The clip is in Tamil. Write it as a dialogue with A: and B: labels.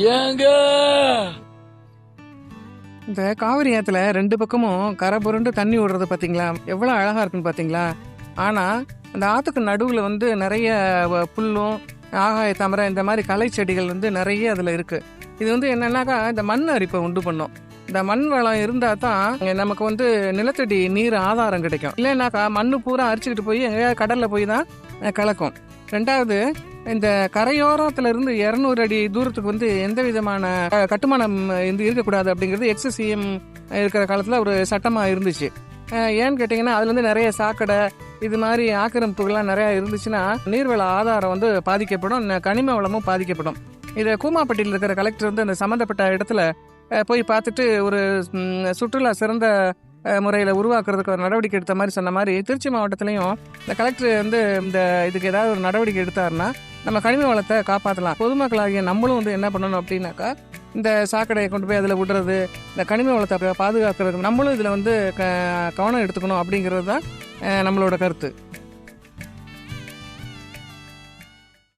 A: ஏங்க
B: இந்த காவிரி ஆத்துல 2 பக்கமும் கரை புரண்டு தண்ணி விடுறது பாத்தீங்களா, எவ்வளவு அழகா இருக்குன்னு பாத்தீங்களா. ஆனா அந்த ஆத்துக்கு நடுவுல நிறைய புல்லும் ஆகாய தாமரை இந்த மாதிரி களை செடிகள் நிறைய அதுல இருக்கு. இது என்னன்னாக்கா இந்த மண் அரிப்பை உண்டு பண்ணும். இந்த மண் வளம் இருந்தா தான் நமக்கு நிலத்தடி நீர் ஆதாரம் கிடைக்கும். இல்லைன்னாக்கா மண்ணு பூரா அரிச்சுக்கிட்டு போய் எங்கேயாவது கடல்ல போய் தான் கலக்கும். ரெண்டாவது, இந்த கரையோரத்துல இருந்து 200 அடி தூரத்துக்கு எந்த விதமான கட்டுமானம் இருக்கக்கூடாது அப்படிங்கிறது எக்ஸசிஎம் இருக்கிற காலத்துல ஒரு சட்டமா இருந்துச்சு. ஏன்னு கேட்டிங்கன்னா அதுல நிறைய சாக்கடை இது மாதிரி ஆக்கிரமிப்புகள்லாம் நிறைய இருந்துச்சுன்னா நீர்வள ஆதாரம் பாதிக்கப்படும், கனிம வளமும் பாதிக்கப்படும். இதை கூமாப்பட்டியில் இருக்கிற கலெக்டர் அந்த சம்மந்தப்பட்ட இடத்துல போய் பார்த்துட்டு ஒரு சுற்றுலா சிறந்த முறையில் உருவாக்குறதுக்கு ஒரு நடவடிக்கை எடுத்த மாதிரி சொன்ன மாதிரி திருச்சி மாவட்டத்திலையும் இந்த கலெக்டர் இந்த இதுக்கு ஏதாவது ஒரு நடவடிக்கை எடுத்தாருன்னா நம்ம கனிம வளத்தை காப்பாற்றலாம். பொதுமக்களாகிய நம்மளும் என்ன பண்ணணும் அப்படின்னாக்கா, இந்த சாக்கடையை கொண்டு போய் அதில் விடுறது, இந்த கனிம வளத்தை பாதுகாக்கிறதுக்கு நம்மளும் இதில் கவனம் எடுத்துக்கணும் அப்படிங்கிறது தான் நம்மளோட கருத்து.